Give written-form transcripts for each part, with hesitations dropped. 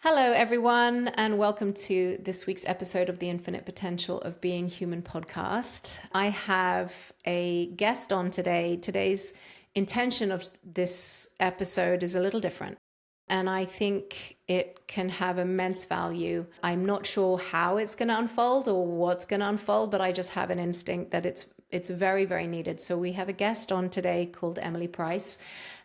Hello, everyone, and welcome to this week's episode of the Infinite Potential of Being Human podcast. I have a guest on today. Today's intention of this episode is a little different, and I think it can have immense value. I'm not sure how it's going to unfold or what's going to unfold, but I just have an instinct that it's very, very needed. So we have a guest on today called Emily Price.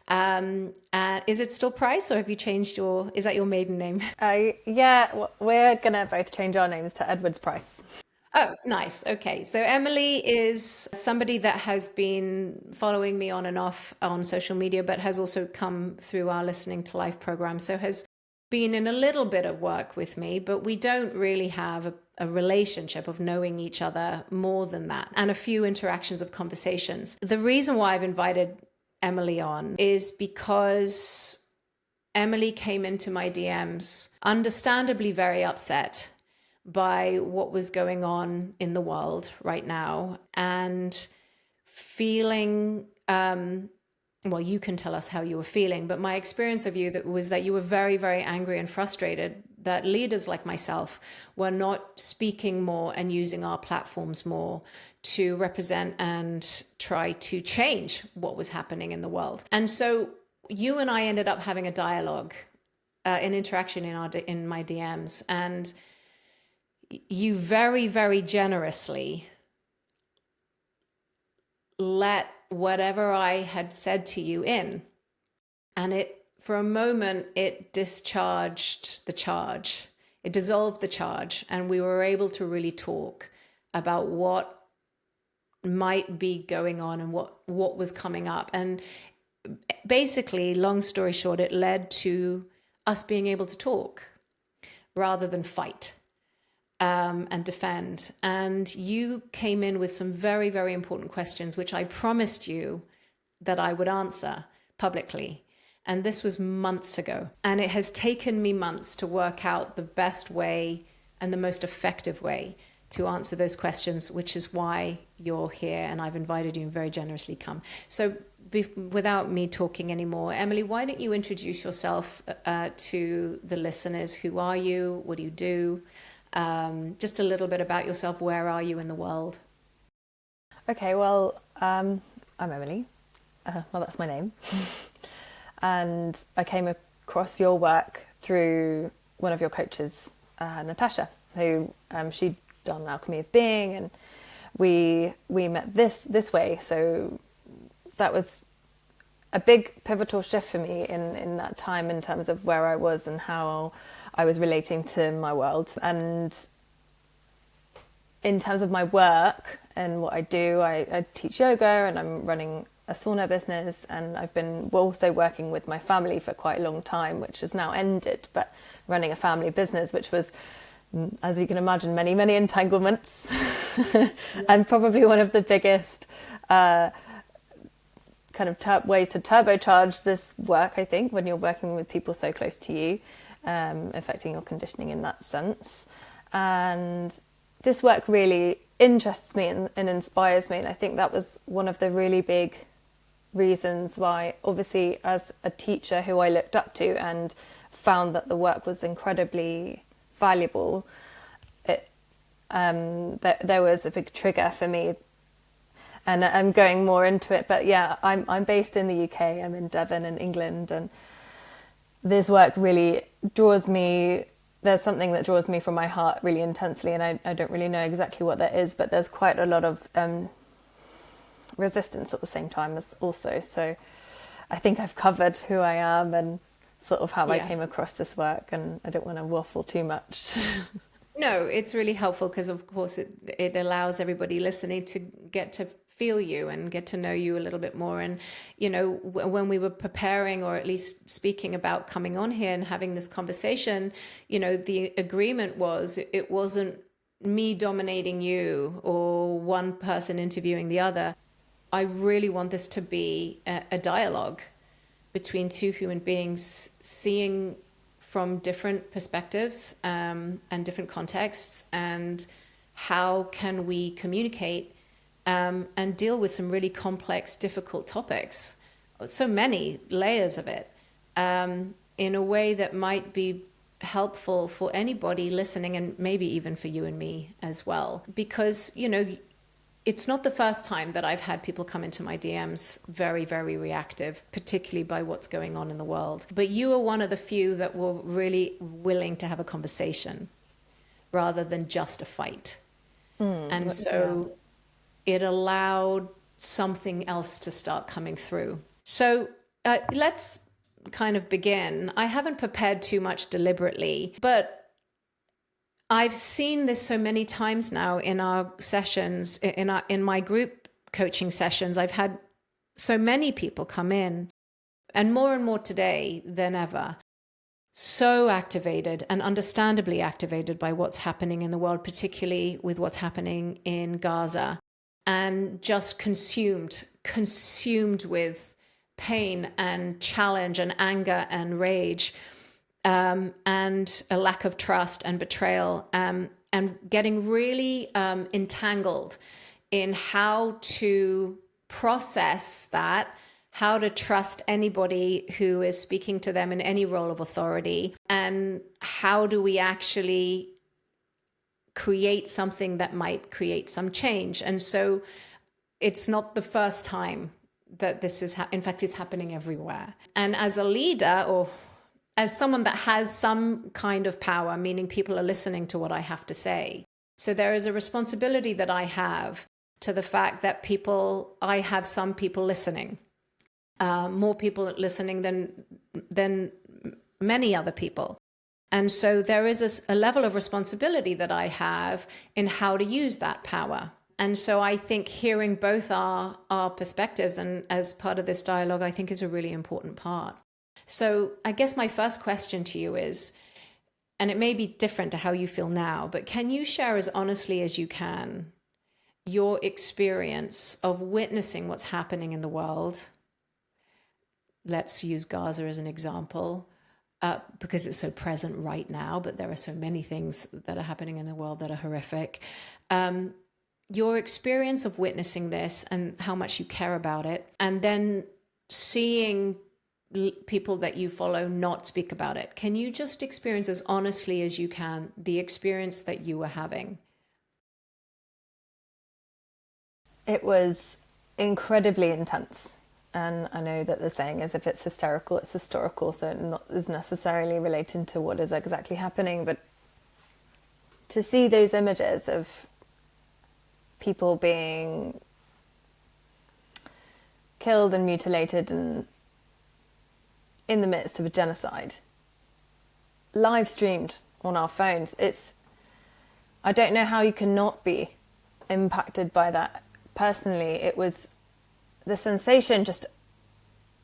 Is it still Price, or have you changed is that your maiden name? Yeah, we're gonna both change our names to Edwards Price. Oh, nice. Okay. So Emily is somebody that has been following me on and off on social media, but has also come through our Listening to Life program. So has been in a little bit of work with me, but we don't really have a relationship of knowing each other more than that, and a few interactions of conversations. The reason why I've invited Emily on is because Emily came into my DMs understandably very upset by what was going on in the world right now, and feeling well, you can tell us how you were feeling, but my experience of you was that you were very, very angry and frustrated that leaders like myself were not speaking more and using our platforms more to represent and try to change what was happening in the world. And so you and I ended up having a dialogue, an interaction in my DMs, and you very, very generously let whatever I had said to you in. And for a moment, it discharged the charge. It dissolved the charge. And we were able to really talk about what might be going on and what was coming up. And basically, long story short, it led to us being able to talk rather than fight and defend. And you came in with some very, very important questions, which I promised you that I would answer publicly. And this was months ago. And it has taken me months to work out the best way and the most effective way to answer those questions, which is why you're here. And I've invited you and very generously come. So without me talking anymore, Emily, why don't you introduce yourself to the listeners? Who are you? What do you do? Just a little bit about yourself. Where are you in the world? Okay, well, I'm Emily. Well, that's my name. And I came across your work through one of your coaches, Natasha, who she'd done Alchemy of Being, and we met this way. So that was a big pivotal shift for me in that time, in terms of where I was and how I was relating to my world. And in terms of my work and what I do, I teach yoga, and I'm running a sauna business, and I've been also working with my family for quite a long time, which has now ended, but running a family business, which was, as you can imagine, many, many entanglements. Yes. And probably one of the biggest kind of ways to turbocharge this work, I think, when you're working with people so close to you, affecting your conditioning in that sense. And this work really interests me and inspires me. And I think that was one of the really big reasons why, obviously, as a teacher who I looked up to and found that the work was incredibly valuable, there was a big trigger for me. And I'm going more into it, but yeah, I'm based in the UK. I'm in Devon in England, and this work really draws me. There's something that draws me from my heart really intensely, and I don't really know exactly what that is, but there's quite a lot of resistance at the same time as also. So I think I've covered who I am and sort of how I came across this work, and I don't want to waffle too much. No, it's really helpful because, of course, it allows everybody listening to get to feel you and get to know you a little bit more. And, you know, when we were preparing, or at least speaking about coming on here and having this conversation, you know, the agreement was it wasn't me dominating you or one person interviewing the other. I really want this to be a dialogue between two human beings, seeing from different perspectives and different contexts, and how can we communicate and deal with some really complex, difficult topics, so many layers of it, in a way that might be helpful for anybody listening, and maybe even for you and me as well, because, you know, it's not the first time that I've had people come into my DMs very, very reactive, particularly by what's going on in the world. But you are one of the few that were really willing to have a conversation rather than just a fight. And so it allowed something else to start coming through. So let's kind of begin. I haven't prepared too much deliberately, but I've seen this so many times now in our sessions, in my group coaching sessions. I've had so many people come in, and more today than ever, so activated and understandably activated by what's happening in the world, particularly with what's happening in Gaza, and just consumed with pain and challenge and anger and rage. And a lack of trust and betrayal, and getting really entangled in how to process that, how to trust anybody who is speaking to them in any role of authority, and how do we actually create something that might create some change. And so it's not the first time that this is, in fact, it's happening everywhere. And as a leader, or as someone that has some kind of power, meaning people are listening to what I have to say. So there is a responsibility that I have to the fact that I have some people listening, more people listening than many other people. And so there is a level of responsibility that I have in how to use that power. And so I think hearing both our perspectives, and as part of this dialogue, I think is a really important part. So I guess my first question to you is, and it may be different to how you feel now, but can you share as honestly as you can your experience of witnessing what's happening in the world? Let's use Gaza as an example, because it's so present right now, but there are so many things that are happening in the world that are horrific. Your experience of witnessing this and how much you care about it, and then seeing people that you follow not speak about it. Can you just experience as honestly as you can the experience that you were having? It was incredibly intense. And I know that the saying is, if it's hysterical, it's historical. So it not is necessarily relating to what is exactly happening. But to see those images of people being killed and mutilated and in the midst of a genocide, live streamed on our phones, I don't know how you can not be impacted by that. Personally, it was, the sensation just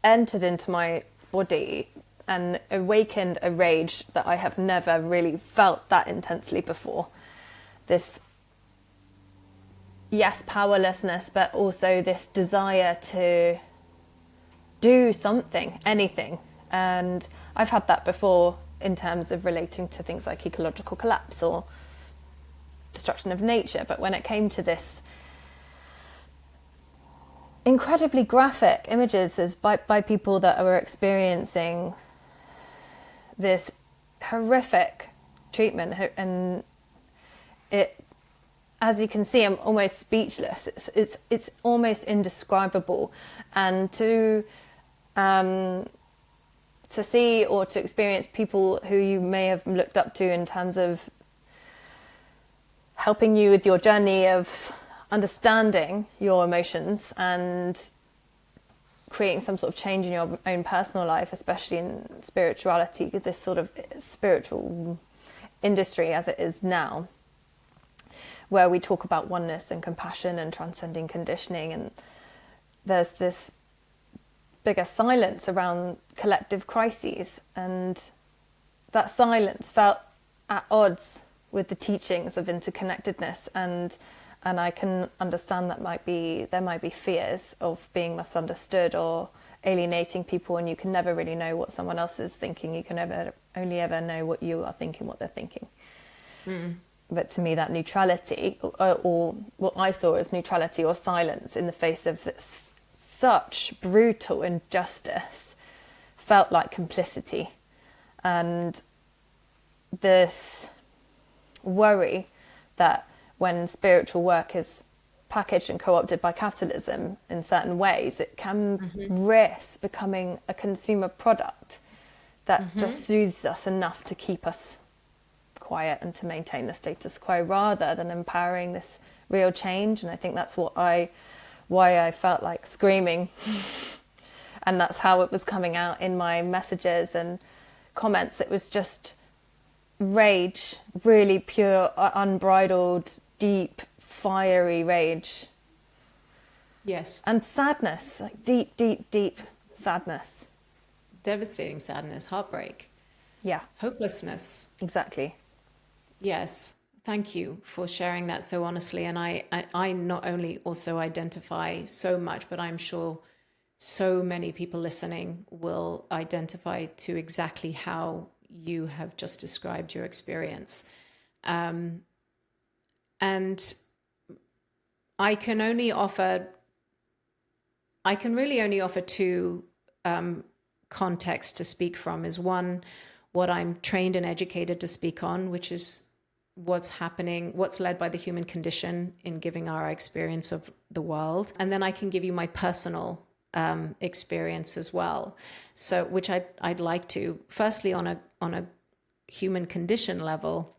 entered into my body and awakened a rage that I have never really felt that intensely before. This, yes, powerlessness, but also this desire to do something, anything. And I've had that before in terms of relating to things like ecological collapse or destruction of nature. But when it came to this incredibly graphic images as by people that were experiencing this horrific treatment, and it, as you can see, I'm almost speechless. It's almost indescribable. And to see or to experience people who you may have looked up to in terms of helping you with your journey of understanding your emotions and creating some sort of change in your own personal life, especially in spirituality, this sort of spiritual industry as it is now, where we talk about oneness and compassion and transcending conditioning, and there's this bigger silence around collective crises, and that silence felt at odds with the teachings of interconnectedness, and I can understand that there might be fears of being misunderstood or alienating people, and you can never really know what someone else is thinking. You can only ever know what you are thinking, what they're thinking. But to me, that neutrality, or what I saw as neutrality or silence in the face of this, such brutal injustice, felt like complicity. And this worry that when spiritual work is packaged and co-opted by capitalism in certain ways, it can risk becoming a consumer product that just soothes us enough to keep us quiet and to maintain the status quo, rather than empowering this real change. And I think that's why I felt like screaming and that's how it was coming out in my messages and comments. It was just rage, really pure, unbridled, deep, fiery rage. Yes. And sadness, like deep, deep, deep sadness. Devastating sadness, heartbreak. Yeah. Hopelessness. Exactly. Yes. Thank you for sharing that so honestly. And I not only also identify so much, but I'm sure so many people listening will identify to exactly how you have just described your experience. And I can really only offer two contexts to speak from. Is one, what I'm trained and educated to speak on, which is what's happening, what's led by the human condition in giving our experience of the world. And then I can give you my personal experience as well. So, which I'd like to, firstly, on a human condition level,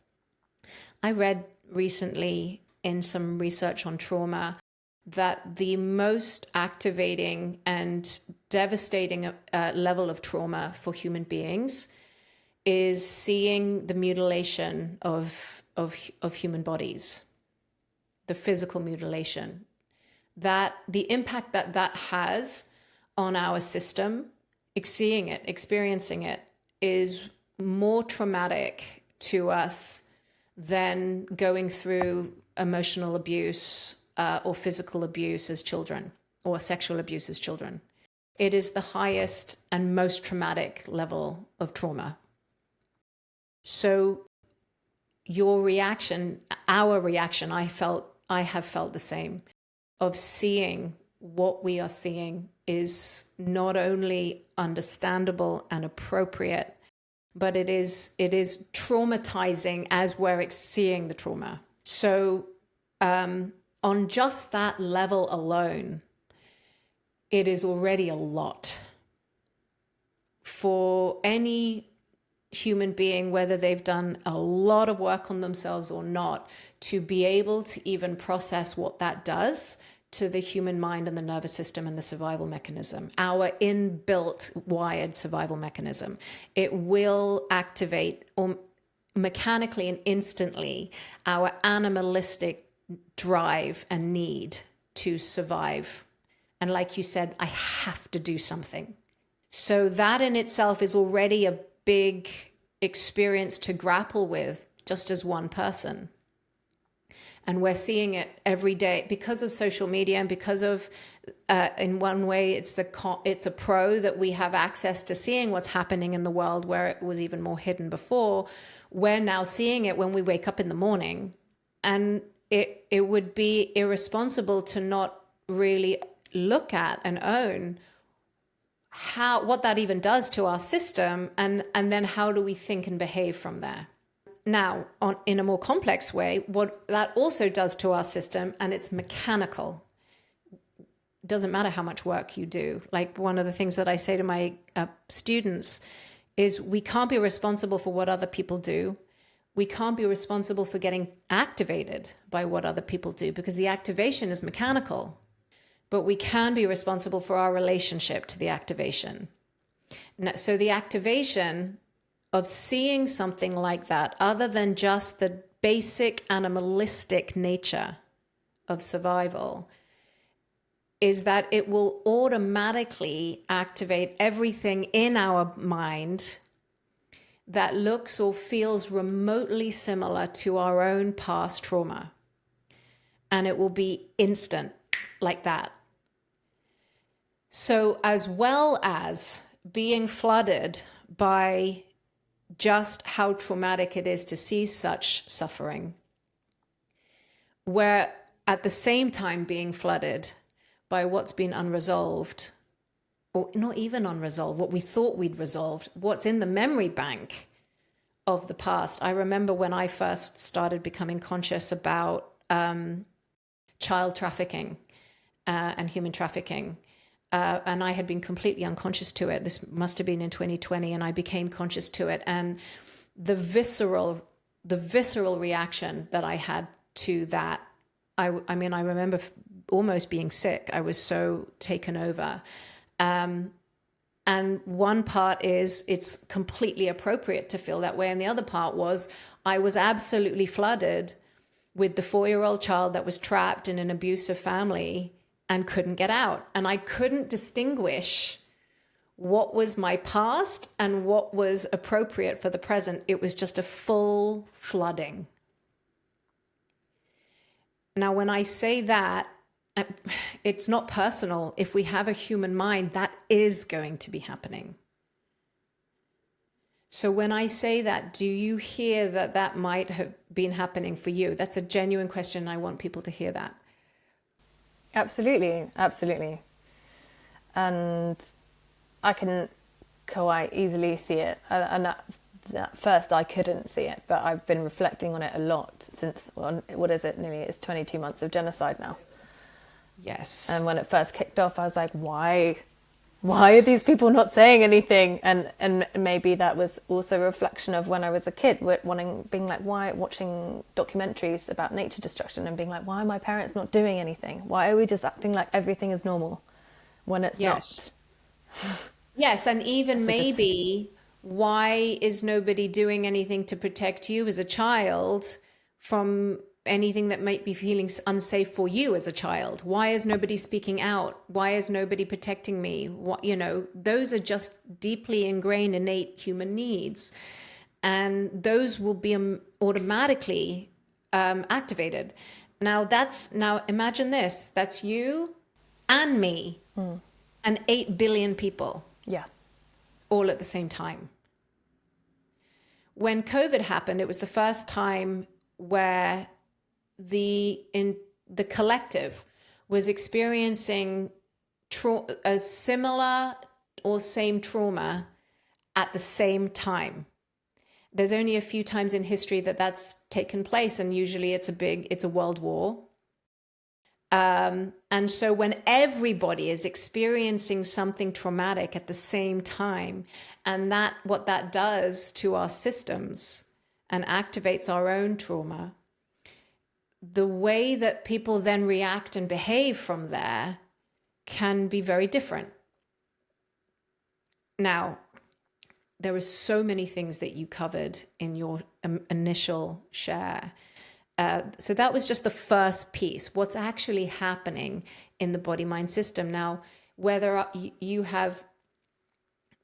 I read recently in some research on trauma that the most activating and devastating level of trauma for human beings is seeing the mutilation of human bodies, the physical mutilation. That the impact that has on our system, seeing it, experiencing it, is more traumatic to us than going through emotional abuse or physical abuse as children, or sexual abuse as children. It is the highest and most traumatic level of trauma. So your reaction, our reaction, I have felt the same, of seeing what we are seeing is not only understandable and appropriate, but it is traumatizing as we're seeing the trauma. So on just that level alone, it is already a lot for any human being, whether they've done a lot of work on themselves or not, to be able to even process what that does to the human mind and the nervous system and the survival mechanism, our inbuilt wired survival mechanism. It will activate mechanically and instantly our animalistic drive and need to survive. And like you said, I have to do something. So that in itself is already a big experience to grapple with just as one person. And we're seeing it every day because of social media, and because of, in one way, it's a pro that we have access to seeing what's happening in the world where it was even more hidden before. We're now seeing it when we wake up in the morning. And it would be irresponsible to not really look at and own what that even does to our system, and then how do we think and behave from there. Now, in a more complex way, what that also does to our system, and it's mechanical. Doesn't matter how much work you do. Like, one of the things that I say to my students is, we can't be responsible for what other people do. We can't be responsible for getting activated by what other people do, because the activation is mechanical. But we can be responsible for our relationship to the activation. So the activation of seeing something like that, other than just the basic animalistic nature of survival, is that it will automatically activate everything in our mind that looks or feels remotely similar to our own past trauma. And it will be instant, like that. So as well as being flooded by just how traumatic it is to see such suffering, we're at the same time being flooded by what's been unresolved, or not even unresolved, what we thought we'd resolved, what's in the memory bank of the past. I remember when I first started becoming conscious about child trafficking and human trafficking. And I had been completely unconscious to it. This must have been in 2020, and I became conscious to it. And the visceral reaction that I had to that, I mean, I remember almost being sick. I was so taken over. And one part is it's completely appropriate to feel that way. And the other part was I was absolutely flooded with the 4-year-old child that was trapped in an abusive family and couldn't get out. And I couldn't distinguish what was my past and what was appropriate for the present. It was just a full flooding. Now, when I say that, it's not personal. If we have a human mind, that is going to be happening. So when I say that, do you hear that that might have been happening for you? That's a genuine question. I want people to hear that. Absolutely, absolutely. And I can quite easily see it. And at first I couldn't see it, but I've been reflecting on it a lot since, what is it, nearly, it's 22 months of genocide now. Yes. And when it first kicked off, I was like, why are these people not saying anything? And maybe that was also a reflection of when I was a kid, being like, why, watching documentaries about nature destruction and being like, why are my parents not doing anything? Why are we just acting like everything is normal when it's not? Yes, and even maybe why is nobody doing anything to protect you as a child from anything that might be feeling unsafe for you as a child? Why is nobody speaking out? Why is nobody protecting me? What, those are just deeply ingrained, innate human needs. And those will be automatically activated. Now imagine this, that's you and me and 8 billion people. Yeah. All at the same time. When COVID happened, it was the first time where the collective was experiencing a similar or same trauma at the same time. There's only a few times in history that that's taken place, and usually it's a world war. And so when everybody is experiencing something traumatic at the same time, and what that does to our systems and activates our own trauma, the way that people then react and behave from there can be very different. Now, there are so many things that you covered in your initial share. So that was just the first piece, what's actually happening in the body-mind system. Now, whether you have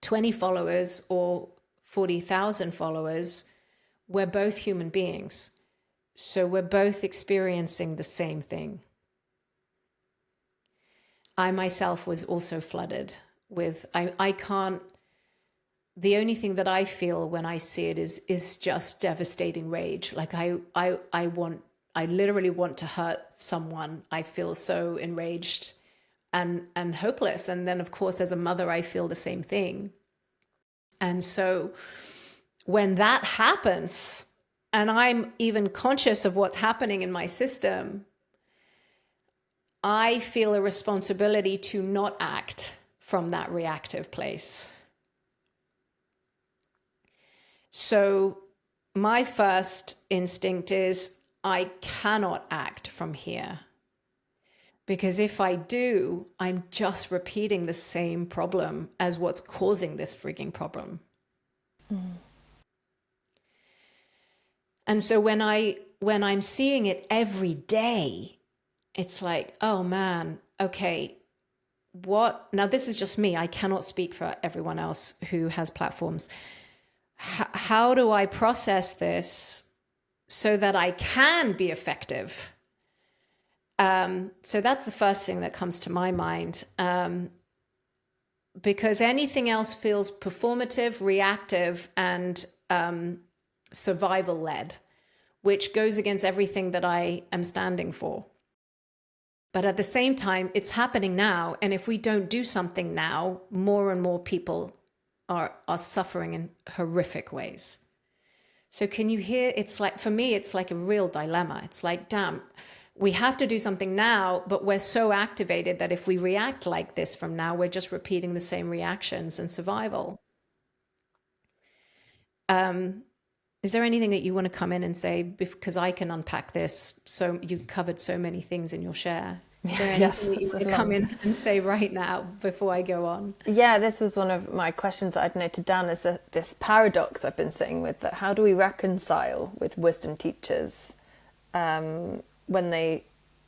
20 followers or 40,000 followers, we're both human beings. So we're both experiencing the same thing. I myself was also flooded with, I can't, the only thing that I feel when I see it is just devastating rage. Like I literally want to hurt someone. I feel so enraged and hopeless. And then of course, as a mother, I feel the same thing. And so when that happens, and I'm even conscious of what's happening in my system, I feel a responsibility to not act from that reactive place. So my first instinct is I cannot act from here. Because if I do, I'm just repeating the same problem as what's causing this freaking problem. Mm. And so when I'm seeing it every day, it's like, oh man, okay, now this is just me. I cannot speak for everyone else who has platforms. How do I process this so that I can be effective? So that's the first thing that comes to my mind. Because anything else feels performative, reactive, and survival-led, which goes against everything that I am standing for. But at the same time, it's happening now. And if we don't do something now, more and more people are suffering in horrific ways. So can you hear, it's like, for me, it's like a real dilemma. It's like, damn, we have to do something now, but we're so activated that if we react like this from now, we're just repeating the same reactions and survival. Is there anything that you want to come in and say, because I can unpack this? So you covered so many things in your share. Is there Yes, anything that you it's a want to lot. come in and say right now before I go on? Yeah, this was one of my questions that I'd noted down, is that this paradox I've been sitting with, that how do we reconcile with wisdom teachers when they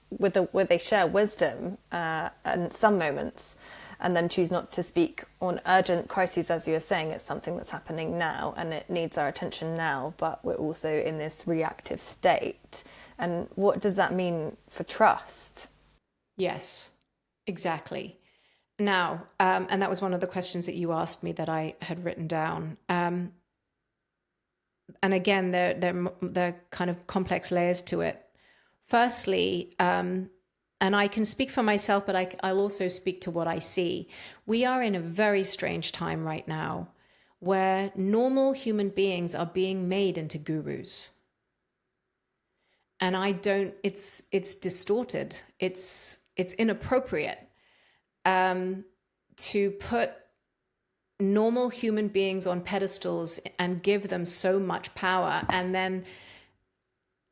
where they share wisdom in some moments, and then choose not to speak on urgent crises, as you were saying. It's something that's happening now and it needs our attention now, but we're also in this reactive state. And what does that mean for trust? Yes, exactly. Now, and that was one of the questions that you asked me that I had written down. And again, there are kind of complex layers to it. Firstly, and I can speak for myself, but I'll also speak to what I see. We are in a very strange time right now where normal human beings are being made into gurus. And it's distorted. It's inappropriate to put normal human beings on pedestals and give them so much power. And then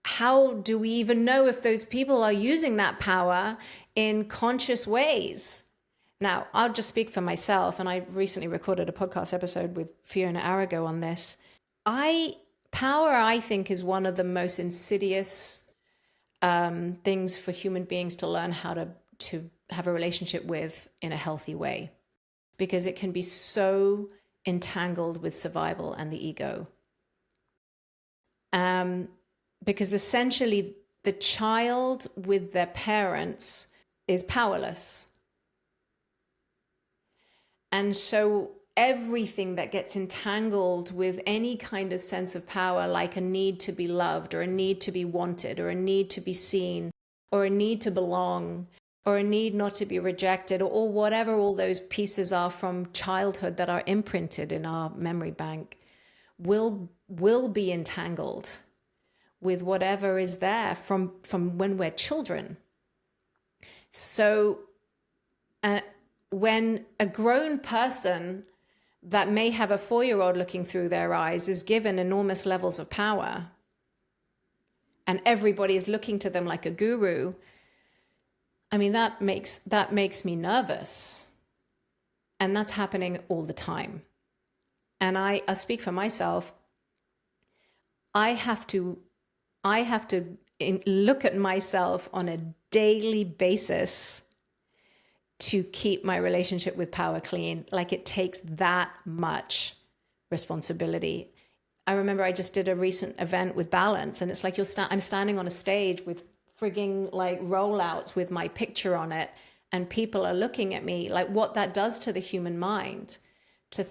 how do we even know if those people are using that power in conscious ways? Now, I'll just speak for myself, and I recently recorded a podcast episode with Fiona Arago on this. Power, I think, is one of the most insidious things for human beings to learn how to have a relationship with in a healthy way, because it can be so entangled with survival and the ego. Because essentially the child with their parents is powerless. And so everything that gets entangled with any kind of sense of power, like a need to be loved or a need to be wanted or a need to be seen or a need to belong or a need not to be rejected, or whatever all those pieces are from childhood that are imprinted in our memory bank, will be entangled with whatever is there from when we're children. So when a grown person that may have a 4-year-old looking through their eyes is given enormous levels of power, and everybody is looking to them like a guru, I mean, that makes me nervous. And that's happening all the time. And I speak for myself. I have to look at myself on a daily basis to keep my relationship with power clean. Like, it takes that much responsibility. I remember I just did a recent event with Balance, and it's like I'm standing on a stage with frigging like rollouts with my picture on it, and people are looking at me. Like, what that does to the human mind, to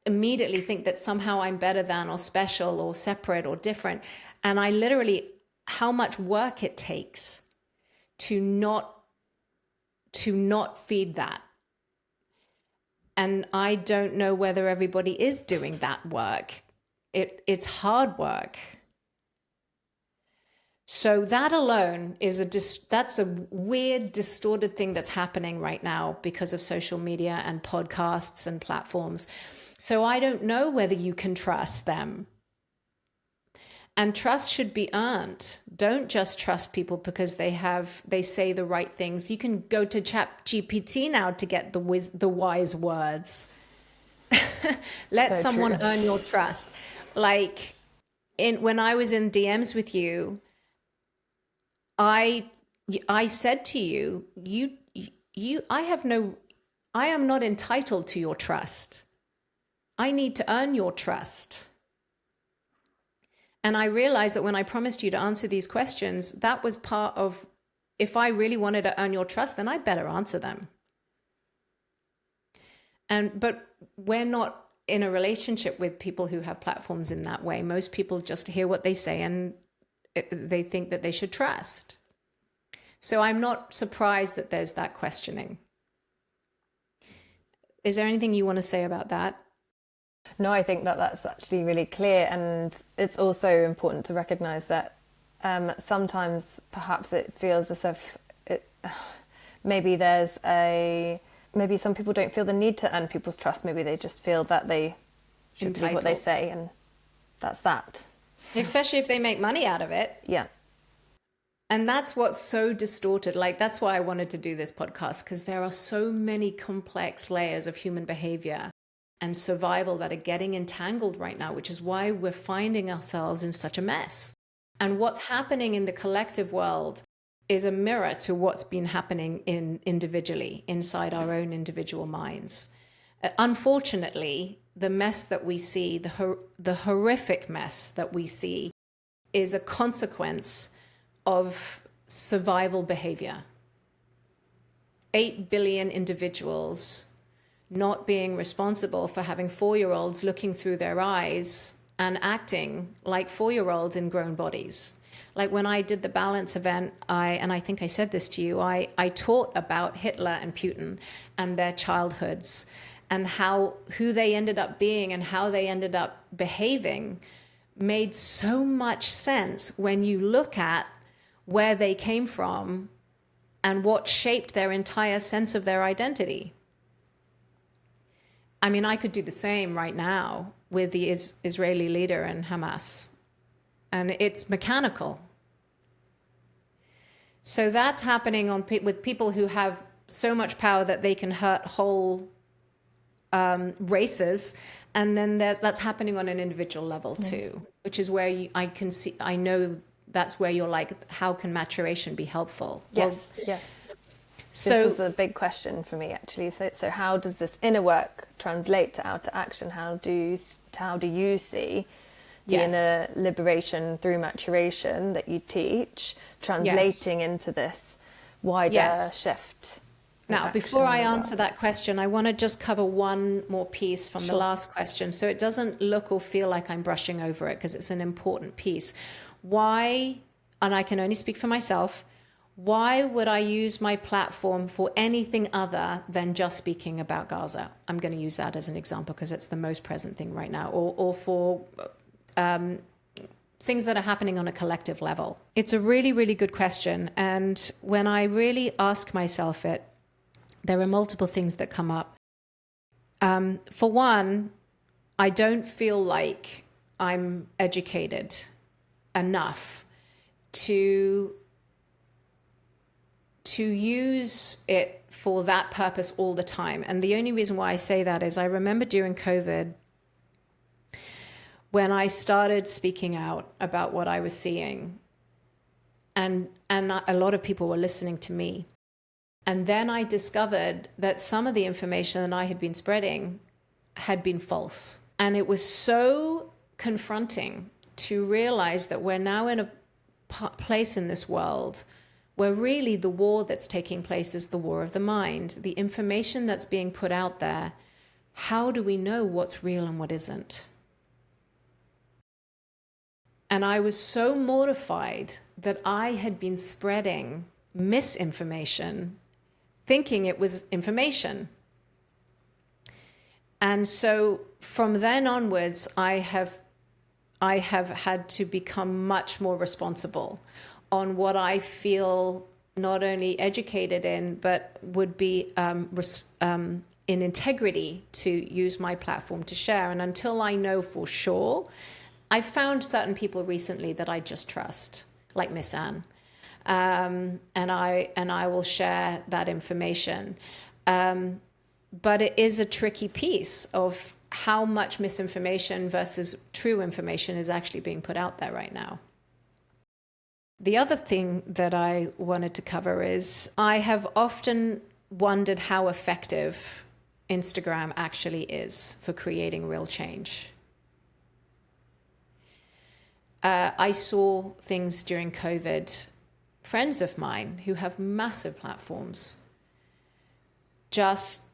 immediately think that somehow I'm better than or special or separate or different. And I literally, how much work it takes to not feed that. And I don't know whether everybody is doing that work. It's hard work. So that alone that's a weird, distorted thing that's happening right now because of social media and podcasts and platforms. So I don't know whether you can trust them. And trust should be earned. Don't just trust people because they say the right things. You can go to ChatGPT now to get the wise words. Let So someone true. earn your trust. Like when I was in DMs with you, I said to you, I am not entitled to your trust. I need to earn your trust. And I realized that when I promised you to answer these questions, that was part of, if I really wanted to earn your trust, then I better answer them. But we're not in a relationship with people who have platforms in that way. Most people just hear what they say and they think that they should trust. So I'm not surprised that there's that questioning. Is there anything you want to say about that? No, I think that that's actually really clear, and it's also important to recognise that sometimes perhaps it feels as if maybe maybe some people don't feel the need to earn people's trust. Maybe they just feel that they should believe what they say, and that's that. Especially if they make money out of it. Yeah. And that's what's so distorted. Like, that's why I wanted to do this podcast, because there are so many complex layers of human behavior and survival that are getting entangled right now, which is why we're finding ourselves in such a mess. And what's happening in the collective world is a mirror to what's been happening individually inside our own individual minds. Unfortunately, the mess that we see, the horrific mess that we see, is a consequence of survival behavior. 8 billion individuals not being responsible for having 4-year-olds looking through their eyes and acting like 4-year-olds in grown bodies. Like when I did the Balance event, and I think I said this to you, I taught about Hitler and Putin and their childhoods and who they ended up being and how they ended up behaving made so much sense when you look at where they came from and what shaped their entire sense of their identity. I mean, I could do the same right now with the Israeli leader and Hamas, and it's mechanical. So that's happening with people who have so much power that they can hurt whole races, and then that's happening on an individual level too, which is where I know that's where you're like, how can maturation be helpful? Yes, yes. So this is a big question for me, actually. So how does this inner work translate to outer action? How do you see the inner liberation through maturation that you teach translating into this wider shift? Now, before I answer that question, I want to just cover one more piece from the last question, so it doesn't look or feel like I'm brushing over it, because it's an important piece. Why, and I can only speak for myself, why would I use my platform for anything other than just speaking about Gaza? I'm going to use that as an example because it's the most present thing right now, or for things that are happening on a collective level. It's a really, really good question. And when I really ask myself it, there are multiple things that come up. For one, I don't feel like I'm educated enough to use it for that purpose all the time. And the only reason why I say that is I remember during COVID, when I started speaking out about what I was seeing, and a lot of people were listening to me. And then I discovered that some of the information that I had been spreading had been false. And it was so confronting to realize that we're now in a place in this world where really the war that's taking place is the war of the mind. The information that's being put out there, how do we know what's real and what isn't? And I was so mortified that I had been spreading misinformation, thinking it was information. And so from then onwards, I have had to become much more responsible on what I feel not only educated in, but would be in integrity to use my platform to share. And until I know for sure, I've found certain people recently that I just trust, like Miss Anne. And I will share that information. But it is a tricky piece of how much misinformation versus true information is actually being put out there right now. The other thing that I wanted to cover is I have often wondered how effective Instagram actually is for creating real change. I saw things during COVID, friends of mine who have massive platforms, just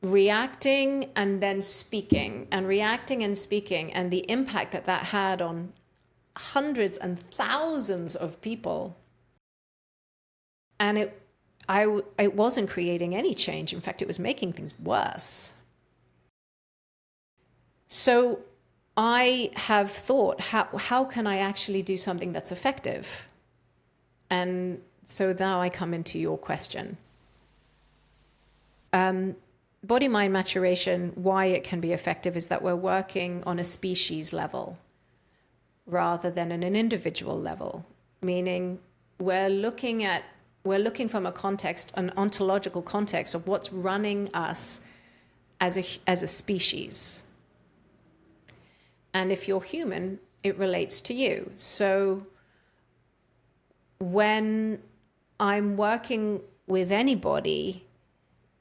reacting and then speaking and reacting and speaking, and the impact that that had on hundreds and thousands of people. And it wasn't creating any change. In fact, it was making things worse. So I have thought, how can I actually do something that's effective? And so now I come into your question. Body-mind maturation, why it can be effective is that we're working on a species level rather than at an individual level, meaning we're looking from a context, an ontological context of what's running us as a species. And if you're human, it relates to you. So when I'm working with anybody,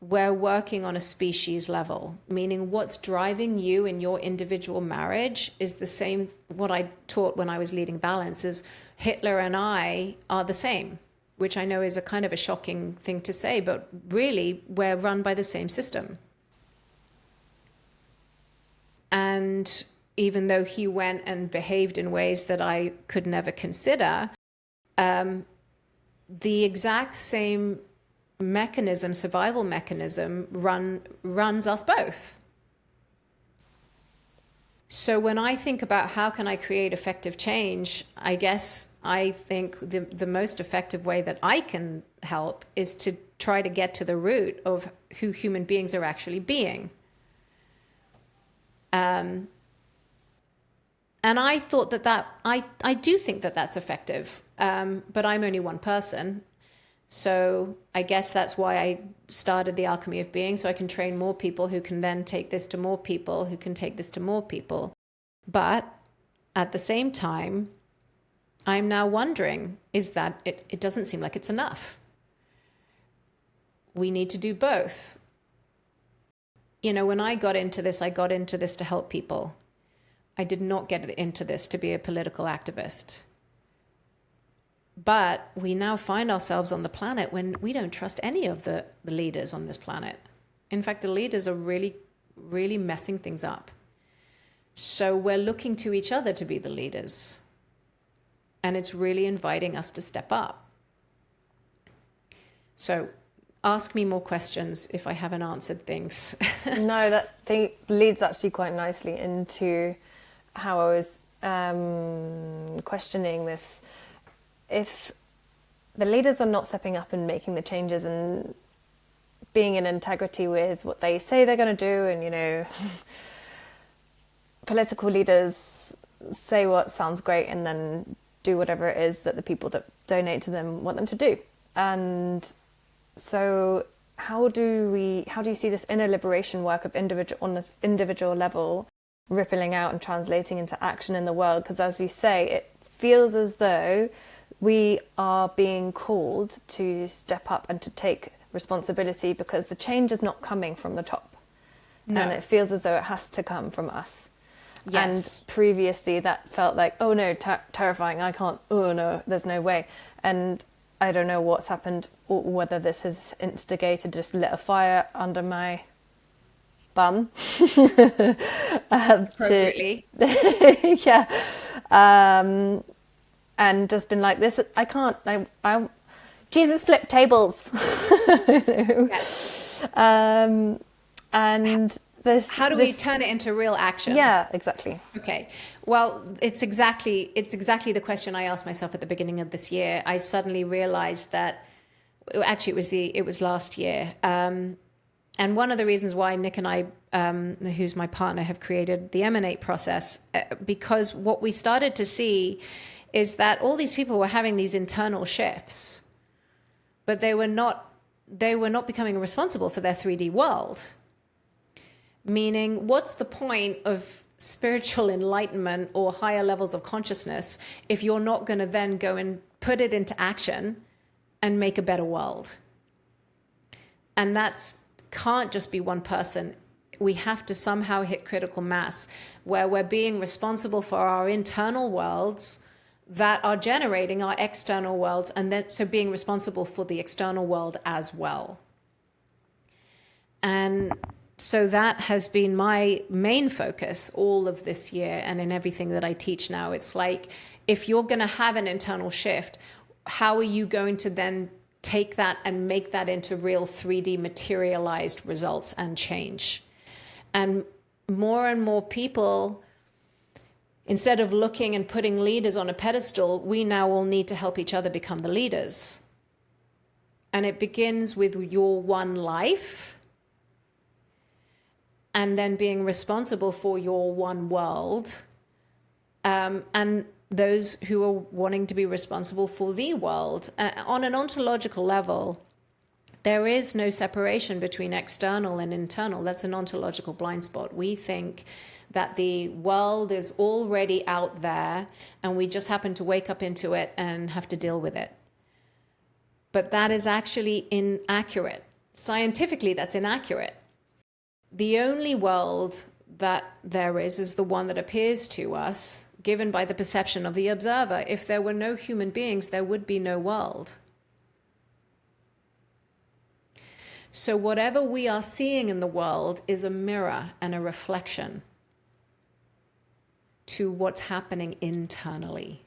we're working on a species level, meaning what's driving you in your individual marriage is the same. What I taught when I was leading balance is Hitler and I are the same, which I know is a kind of a shocking thing to say, but really we're run by the same system. And even though he went and behaved in ways that I could never consider, the exact same mechanism, survival mechanism, runs us both. So when I think about how can I create effective change, I guess I think the most effective way that I can help is to try to get to the root of who human beings are actually being. And I thought I do think that that's effective, but I'm only one person. So I guess that's why I started the Alchemy of Being, so I can train more people who can then take this to more people, who can take this to more people. But at the same time, I'm now wondering, is that it doesn't seem like it's enough. We need to do both. You know, when I got into this to help people. I did not get into this to be a political activist. But we now find ourselves on the planet when we don't trust any of the leaders on this planet. In fact, the leaders are really, really messing things up. So we're looking to each other to be the leaders. And it's really inviting us to step up. So ask me more questions if I haven't answered things. No, that thing leads actually quite nicely into how I was questioning this. If the leaders are not stepping up and making the changes and being in integrity with what they say they're going to do, and, you know, political leaders say what sounds great and then do whatever it is that the people that donate to them want them to do. And so how do you see this inner liberation work of on this individual level rippling out and translating into action in the world? Because as you say, it feels as though we are being called to step up and to take responsibility, because the change is not coming from the top. No. And it feels as though it has to come from us. Yes. And previously that felt like, oh no, terrifying, I can't, oh no, there's no way. And I don't know what's happened, or whether this has instigated, just lit a fire under my bum. Appropriately. Yeah. And just been like this, I can't, I Jesus flipped tables. Yes. And this. How do we turn it into real action? Yeah, exactly. Okay. Well, it's exactly the question I asked myself at the beginning of this year. I suddenly realized that, actually it was last year. And one of the reasons why Nick and I, who's my partner, have created the Emanate process, because what we started to see is that all these people were having these internal shifts, but they were not becoming responsible for their 3D world. Meaning, what's the point of spiritual enlightenment or higher levels of consciousness if you're not going to then go and put it into action and make a better world? And that's can't just be one person. We have to somehow hit critical mass where we're being responsible for our internal worlds that are generating our external worlds, and then so being responsible for the external world as well. And so that has been my main focus all of this year, and in everything that I teach now. It's like, if you're going to have an internal shift, how are you going to then take that and make that into real 3D materialized results and change? And more and more people, instead of looking and putting leaders on a pedestal, we now all need to help each other become the leaders. And it begins with your one life, and then being responsible for your one world, and those who are wanting to be responsible for the world. On an ontological level, there is no separation between external and internal. That's an ontological blind spot. We think that the world is already out there and we just happen to wake up into it and have to deal with it. But that is actually inaccurate. Scientifically, that's inaccurate. The only world that there is the one that appears to us, given by the perception of the observer. If there were no human beings, there would be no world. So whatever we are seeing in the world is a mirror and a reflection to what's happening internally.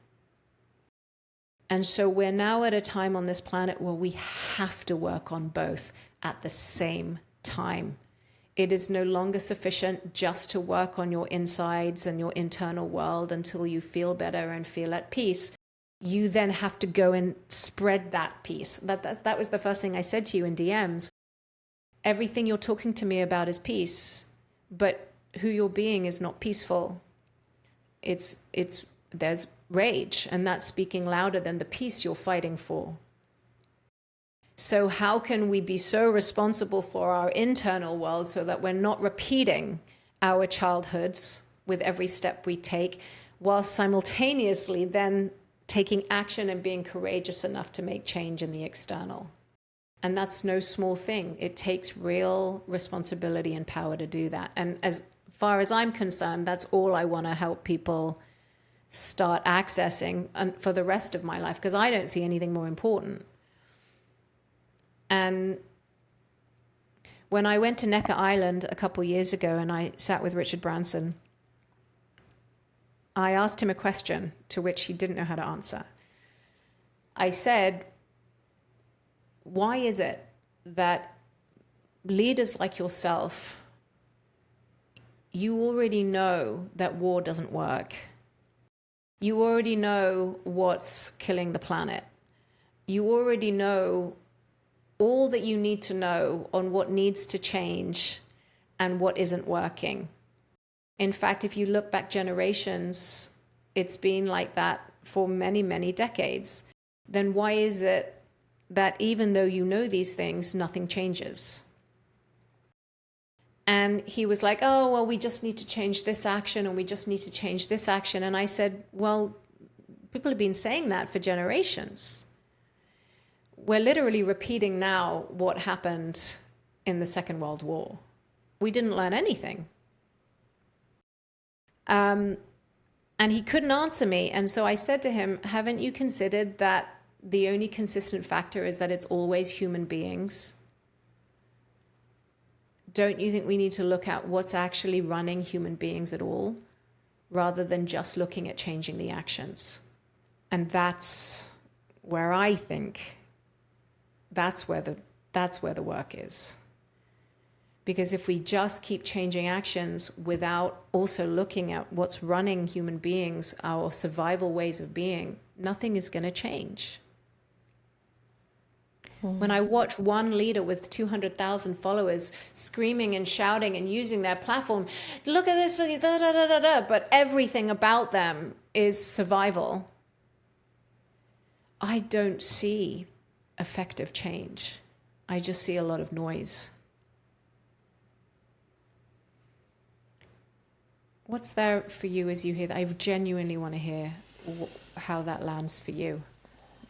And so we're now at a time on this planet where we have to work on both at the same time. It is no longer sufficient just to work on your insides and your internal world until you feel better and feel at peace. You then have to go and spread that peace. That was the first thing I said to you in DMs. Everything you're talking to me about is peace, but who you're being is not peaceful. There's rage, and that's speaking louder than the peace you're fighting for. So how can we be so responsible for our internal world so that we're not repeating our childhoods with every step we take, while simultaneously then taking action and being courageous enough to make change in the external? And that's no small thing. It takes real responsibility and power to do that. And as far as I'm concerned, that's all I want to help people start accessing for the rest of my life, because I don't see anything more important. And when I went to Necker Island a couple years ago and I sat with Richard Branson, I asked him a question to which he didn't know how to answer. I said, why is it that leaders like yourself, you already know that war doesn't work? You already know what's killing the planet. You already know all that you need to know on what needs to change and what isn't working. In fact, if you look back generations, it's been like that for many, many decades. Then why is it that even though you know these things, nothing changes? And he was like, oh, well, we just need to change this action and we just need to change this action. And I said, well, people have been saying that for generations. We're literally repeating now what happened in the Second World War. We didn't learn anything. And he couldn't answer me. And so I said to him, haven't you considered that the only consistent factor is that it's always human beings? Don't you think we need to look at what's actually running human beings at all, rather than just looking at changing the actions? And that's where I think that's where the work is. Because if we just keep changing actions without also looking at what's running human beings, our survival ways of being, nothing is going to change. When I watch one leader with 200,000 followers screaming and shouting and using their platform, look at this, look at da da da da da, but everything about them is survival, I don't see effective change. I just see a lot of noise. What's there for you as you hear that? I genuinely want to hear how that lands for you.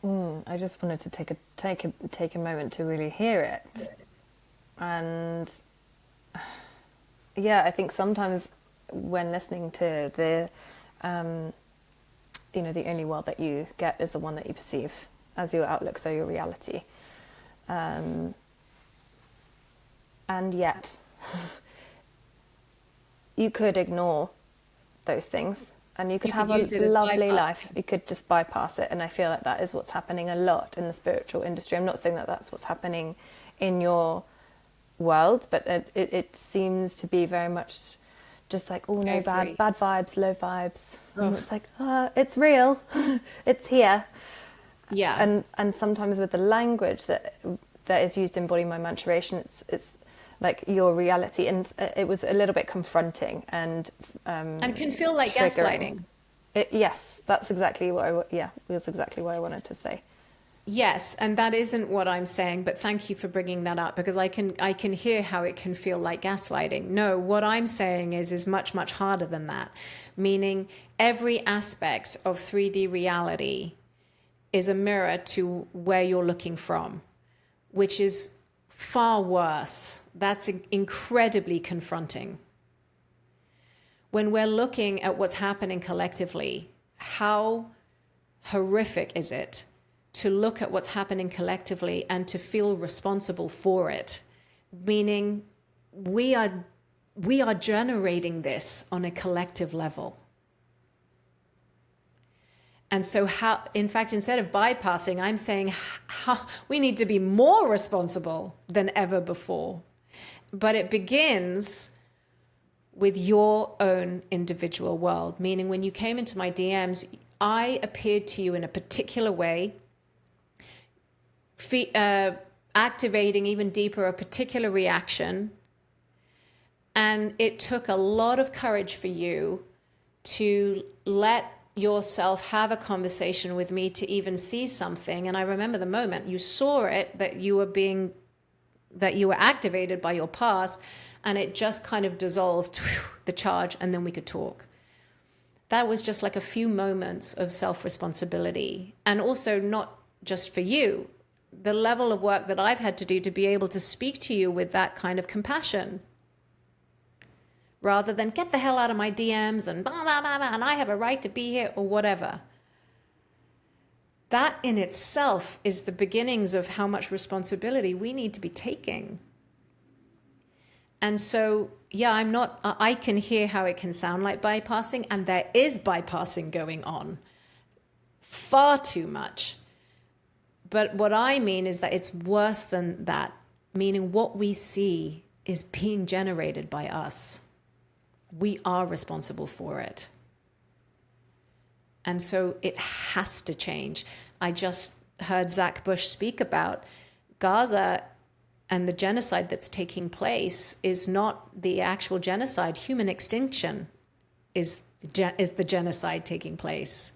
I just wanted to take a moment to really hear it. And yeah, I think sometimes when listening to the the only world that you get is the one that you perceive as your outlook, so your reality. And yet you could ignore those things and you could have a lovely life. You could just bypass it. And I feel like that is what's happening a lot in the spiritual industry. I'm not saying that that's what's happening in your world, but it seems to be very much just like, oh no, Every. bad vibes, low vibes. And Ugh. it's like, it's real. It's here. Yeah. And sometimes with the language that is used in body mind maturation, it's like your reality, and it was a little bit confronting and can feel like triggering. gaslighting. Yes, that's exactly what it was exactly what I wanted to say. Yes, and that isn't what I'm saying, but thank you for bringing that up, because I can hear how it can feel like gaslighting. No, what I'm saying is much, much harder than that, meaning every aspect of 3D reality is a mirror to where you're looking from, which is far worse. That's incredibly confronting. When we're looking at what's happening collectively, how horrific is it to look at what's happening collectively and to feel responsible for it? Meaning we are generating this on a collective level. And so how, in fact, instead of bypassing, I'm saying how we need to be more responsible than ever before. But it begins with your own individual world, meaning when you came into my DMs, I appeared to you in a particular way, activating even deeper a particular reaction. And it took a lot of courage for you to let yourself have a conversation with me to even see something. And I remember the moment you saw it, that you were activated by your past, and it just kind of dissolved the charge, and then we could talk. That was just like a few moments of self-responsibility. And also not just for you, the level of work that I've had to do to be able to speak to you with that kind of compassion, rather than get the hell out of my DMs and blah, blah, blah, blah, and I have a right to be here or whatever. That in itself is the beginnings of how much responsibility we need to be taking. And so, yeah, I can hear how it can sound like bypassing, and there is bypassing going on. Far too much. But what I mean is that it's worse than that, meaning what we see is being generated by us. We are responsible for it. And so it has to change. I just heard Zach Bush speak about Gaza, and the genocide that's taking place is not the actual genocide. Human extinction is the genocide taking place.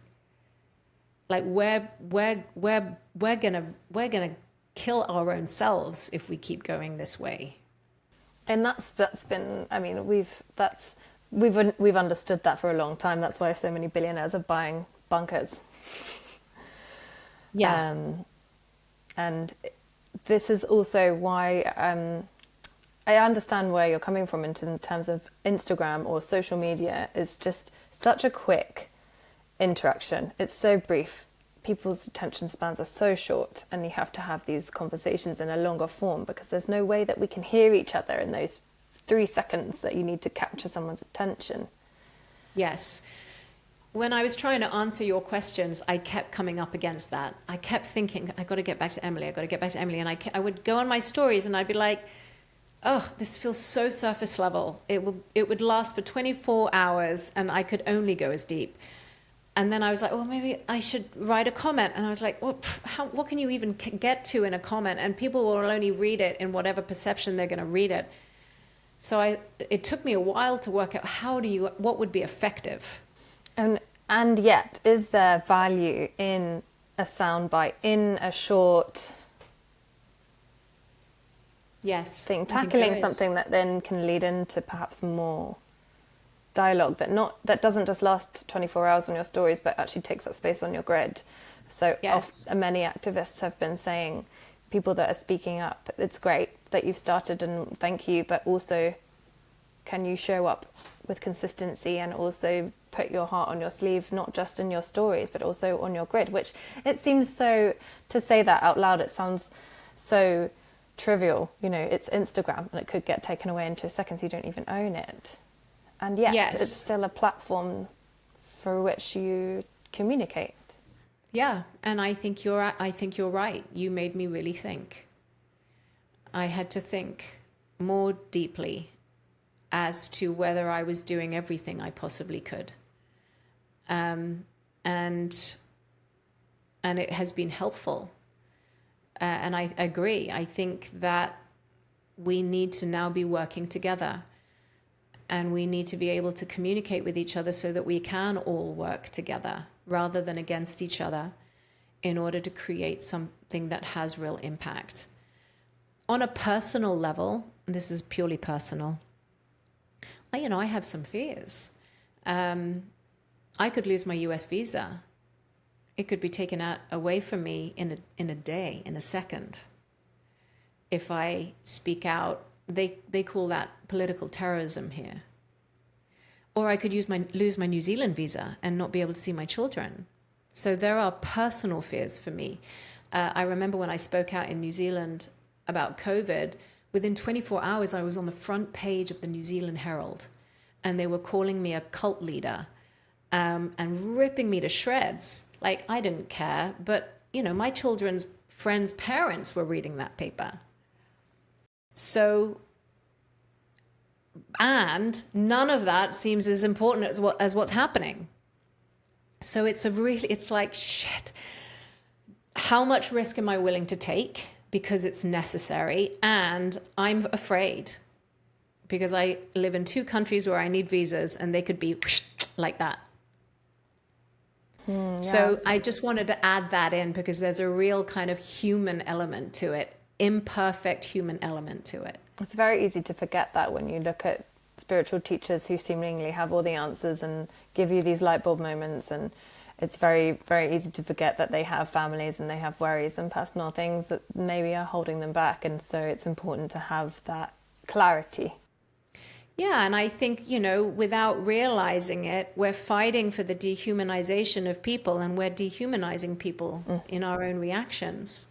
Like we're gonna kill our own selves if we keep going this way. And that's been, I mean, we've understood that for a long time. That's why so many billionaires are buying bunkers. Yeah. And this is also why I understand where you're coming from in terms of Instagram or social media. It's just such a quick interaction. It's so brief. People's attention spans are so short, and you have to have these conversations in a longer form, because there's no way that we can hear each other in those 3 seconds that you need to capture someone's attention. Yes. When I was trying to answer your questions, I kept coming up against that. I kept thinking, I got to get back to Emily. And I would go on my stories and I'd be like, oh, this feels so surface level. It would last for 24 hours and I could only go as deep. And then I was like, well, maybe I should write a comment. And I was like, well, what can you even get to in a comment? And people will only read it in whatever perception they're going to read it. So it took me a while to work out what would be effective. And yet, is there value in a soundbite, in a short thing, tackling something that then can lead into perhaps more dialogue that doesn't just last 24 hours on your stories, but actually takes up space on your grid. So many activists have been saying, people that are speaking up, it's great that you've started and thank you, but also can you show up with consistency and also put your heart on your sleeve, not just in your stories, but also on your grid, which it seems so, to say that out loud, it sounds so trivial. You know, it's Instagram and it could get taken away in 2 seconds. You don't even own it. And yet it's still a platform for which you communicate. Yeah, and I think you're right. You made me really think. I had to think more deeply as to whether I was doing everything I possibly could. And it has been helpful. And I agree. I think that we need to now be working together, and we need to be able to communicate with each other so that we can all work together rather than against each other in order to create something that has real impact. On a personal level, and this is purely personal, I have some fears. I could lose my US visa. It could be taken away from me in a day, in a second. If I speak out, they call that political terrorism here. Or I could lose my New Zealand visa and not be able to see my children. So there are personal fears for me. I remember when I spoke out in New Zealand about COVID, within 24 hours, I was on the front page of the New Zealand Herald, and they were calling me a cult leader, and ripping me to shreds. Like, I didn't care, but, my children's friends' parents were reading that paper. So, and none of that seems as important as what's happening. So it's like, shit, how much risk am I willing to take? Because it's necessary, and I'm afraid because I live in 2 countries where I need visas, and they could be like that. Yeah. So I just wanted to add that in because there's a real kind of human element to it, imperfect human element to it. It's very easy to forget that when you look at spiritual teachers who seemingly have all the answers and give you these light bulb moments, and it's very, very easy to forget that they have families and they have worries and personal things that maybe are holding them back. And so it's important to have that clarity. Yeah, and I think, without realizing it, we're fighting for the dehumanization of people, and we're dehumanizing people in our own reactions.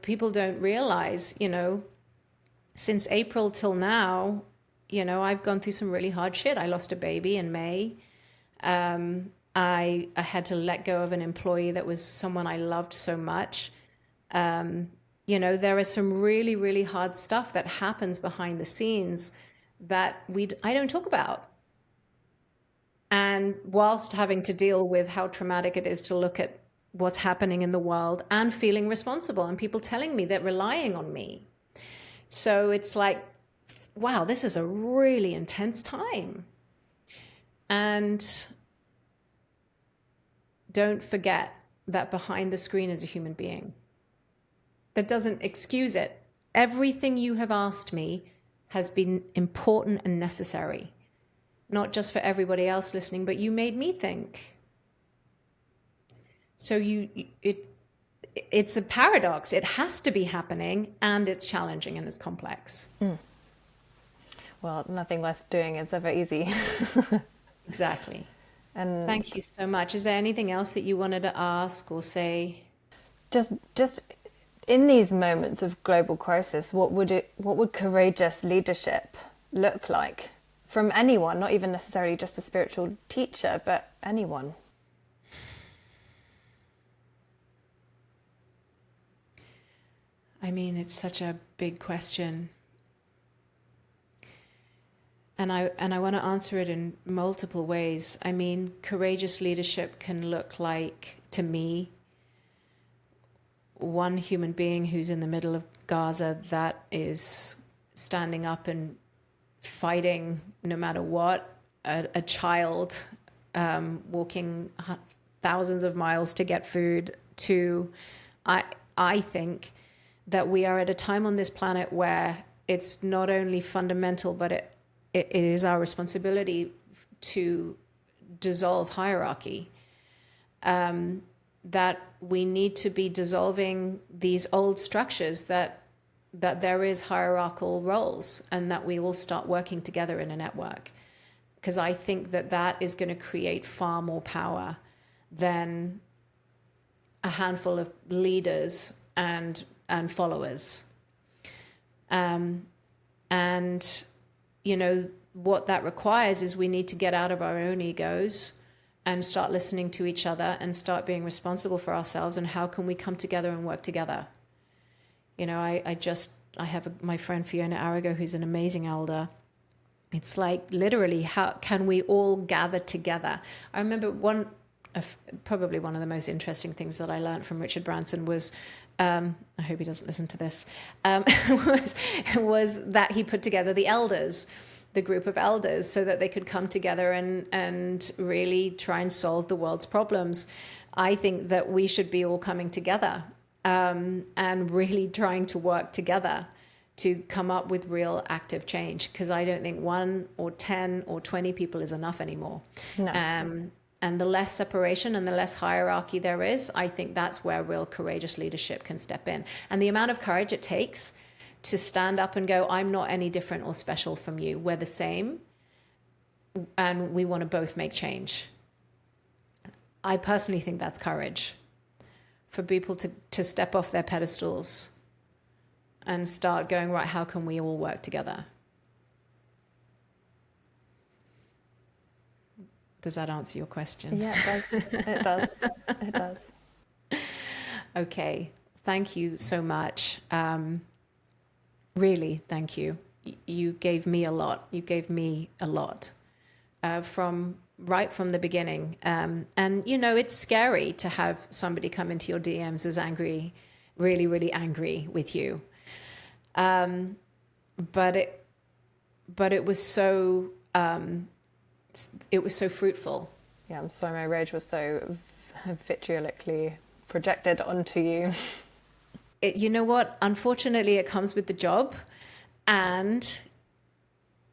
People don't realize, since April till now, I've gone through some really hard shit. I lost a baby in May. I had to let go of an employee that was someone I loved so much. There is some really, really hard stuff that happens behind the scenes that I don't talk about. And whilst having to deal with how traumatic it is to look at what's happening in the world and feeling responsible, and people telling me they're relying on me. So it's like, wow, this is a really intense time. And don't forget that behind the screen is a human being. That doesn't excuse it. Everything you have asked me has been important and necessary, not just for everybody else listening, but you made me think. So it's a paradox. It has to be happening, and it's challenging and it's complex. Well, nothing worth doing is ever easy. Exactly. And thank you so much. Is there anything else that you wanted to ask or say? Just in these moments of global crisis, what would courageous leadership look like from anyone, not even necessarily just a spiritual teacher, but anyone? I mean, it's such a big question. And I want to answer it in multiple ways. I mean, courageous leadership can look like, to me, one human being who's in the middle of Gaza that is standing up and fighting no matter what, a child walking thousands of miles to get food, to, I think that we are at a time on this planet where it's not only fundamental, but it is our responsibility to dissolve hierarchy. That we need to be dissolving these old structures, that there is hierarchical roles, and that we all start working together in a network. Because I think that is going to create far more power than a handful of leaders and followers. And what that requires is we need to get out of our own egos and start listening to each other and start being responsible for ourselves, and how can we come together and work together. I have my friend Fiona Arago, who's an amazing elder, It's like literally, how can we all gather together? I remember probably one of the most interesting things that I learned from Richard Branson was, I hope he doesn't listen to this, was that he put together the group of elders, so that they could come together and really try and solve the world's problems. I think that we should be all coming together and really trying to work together to come up with real active change, because I don't think 1 or 10 or 20 people is enough anymore. No. And the less separation and the less hierarchy there is, I think that's where real courageous leadership can step in. And the amount of courage it takes to stand up and go, I'm not any different or special from you. We're the same, and we want to both make change. I personally think that's courage, for people to step off their pedestals and start going, right, how can we all work together? Does that answer your question? Yeah, it does. It does. It does. Okay. Thank you so much. Really, thank you. You gave me a lot. You gave me a lot from the beginning. And, it's scary to have somebody come into your DMs as angry, really, really angry with you. But it was so fruitful. Yeah, I'm sorry, my rage was so vitriolically projected onto you. You know what? Unfortunately, it comes with the job, and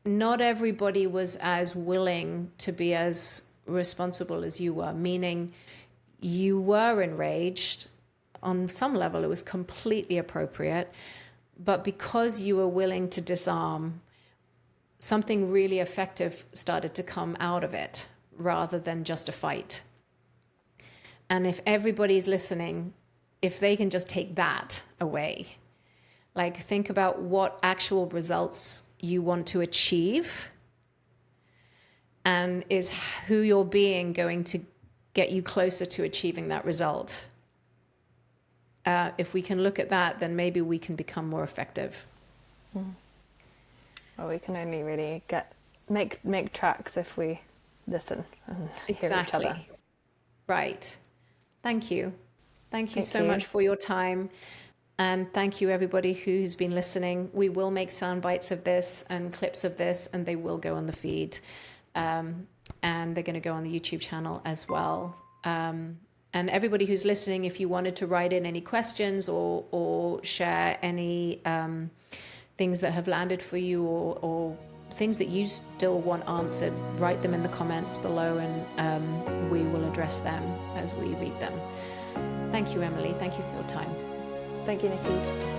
not everybody was as willing to be as responsible as you were, meaning you were enraged. On some level, it was completely appropriate. But because you were willing to disarm, something really effective started to come out of it, rather than just a fight. And if everybody's listening, if they can just take that away, like think about what actual results you want to achieve, and is who you're being going to get you closer to achieving that result. If we can look at that, then maybe we can become more effective. Well, we can only really make tracks if we listen and hear each other. Right. Thank you. Thank you so much for your time. And thank you, everybody who's been listening. We will make sound bites of this and clips of this, and they will go on the feed. And they're going to go on the YouTube channel as well. And everybody who's listening, if you wanted to write in any questions or share any things that have landed for you, or things that you still want answered, write them in the comments below, and we will address them as we read them. Thank you, Emily. Thank you for your time. Thank you, Nicky.